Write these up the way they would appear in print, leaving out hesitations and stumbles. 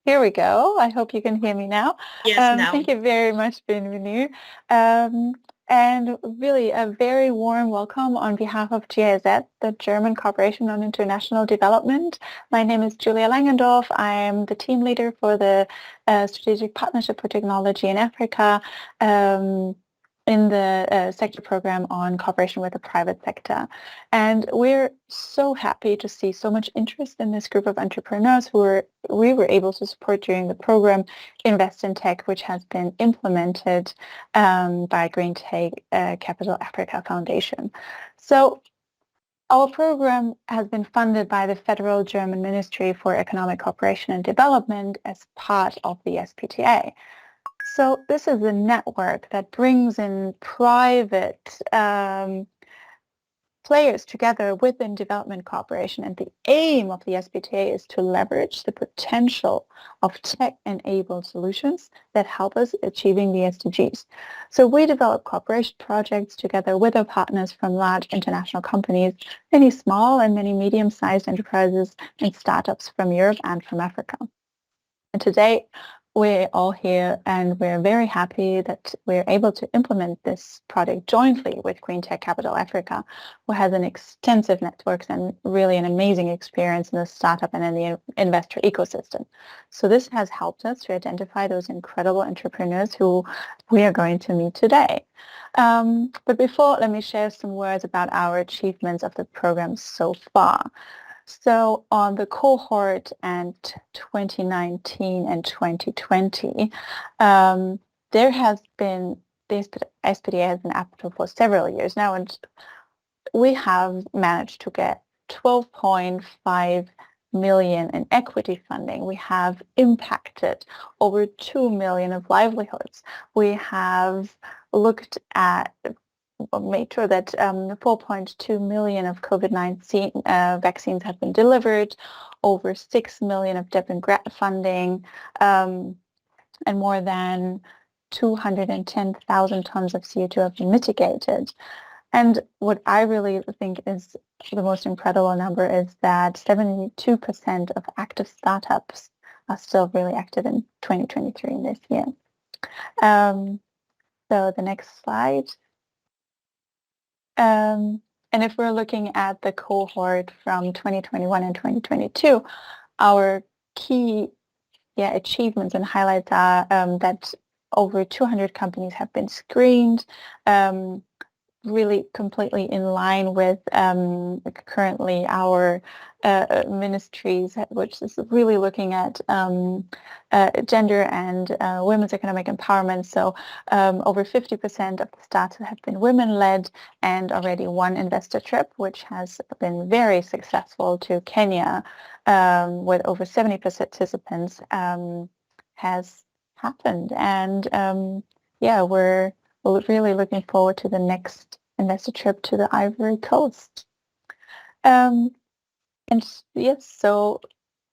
Here we go. I hope you can hear me now. Yes, now. Thank you very much, Bienvenue. Um, and really a very warm welcome on behalf of GIZ, the German Corporation on International Development. My name is Julia Langendorf. I am the team leader for the Strategic Partnership for Technology in Africa. In the sector program on cooperation with the private sector. And we're so happy to see so much interest in this group of entrepreneurs we were able to support during the program Invest in Tech, which has been implemented by Green Tech Capital Africa Foundation. So our program has been funded by the Federal German Ministry for Economic Cooperation and Development as part of the SPTA. So this is a network that brings in private players together within development cooperation. And the aim of the SPTA is to leverage the potential of tech-enabled solutions that help us achieving the SDGs. So we develop cooperation projects together with our partners from large international companies, many small and many medium-sized enterprises and startups from Europe and from Africa. And today, we're all here and we're very happy that we're able to implement this project jointly with Green Tech Capital Africa, who has an extensive network and really an amazing experience in the startup and in the investor ecosystem. So this has helped us to identify those incredible entrepreneurs who we are going to meet today. But before, let me share some words about our achievements of the program so far. So on the cohort and 2019 and 2020, there has been, the SPDA has been active for several years now, and we have managed to get 12.5 million in equity funding. We have impacted over 2 million of livelihoods. We have looked at made sure that 4.2 million of COVID-19 vaccines have been delivered, over 6 million of DEP and grant funding, and more than 210,000 tons of CO2 have been mitigated. And what I really think is the most incredible number is that 72% of active startups are still really active in 2023 in this year. So the next slide. And if we're looking at the cohort from 2021 and 2022, our key achievements and highlights are that over 200 companies have been screened, really completely in line with currently our ministries, which is really looking at gender and women's economic empowerment. So over 50% of the startups have been women-led, and already one investor trip, which has been very successful to Kenya with over 70 participants, has happened. And we're really looking forward to the next investor trip to the Ivory Coast. And yes, so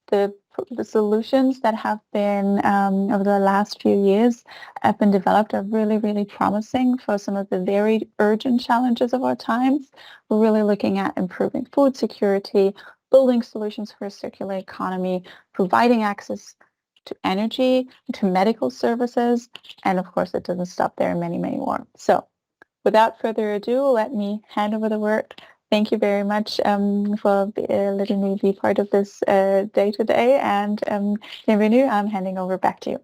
the solutions that have been over the last few years have been developed are really, really promising for some of the very urgent challenges of our times. We're really looking at improving food security, building solutions for a circular economy, providing access to energy, to medical services, and of course it doesn't stop there, many, many more. So without further ado, let me hand over the word. Thank you very much for letting me be part of this day today, and bienvenue. I'm handing over back to you.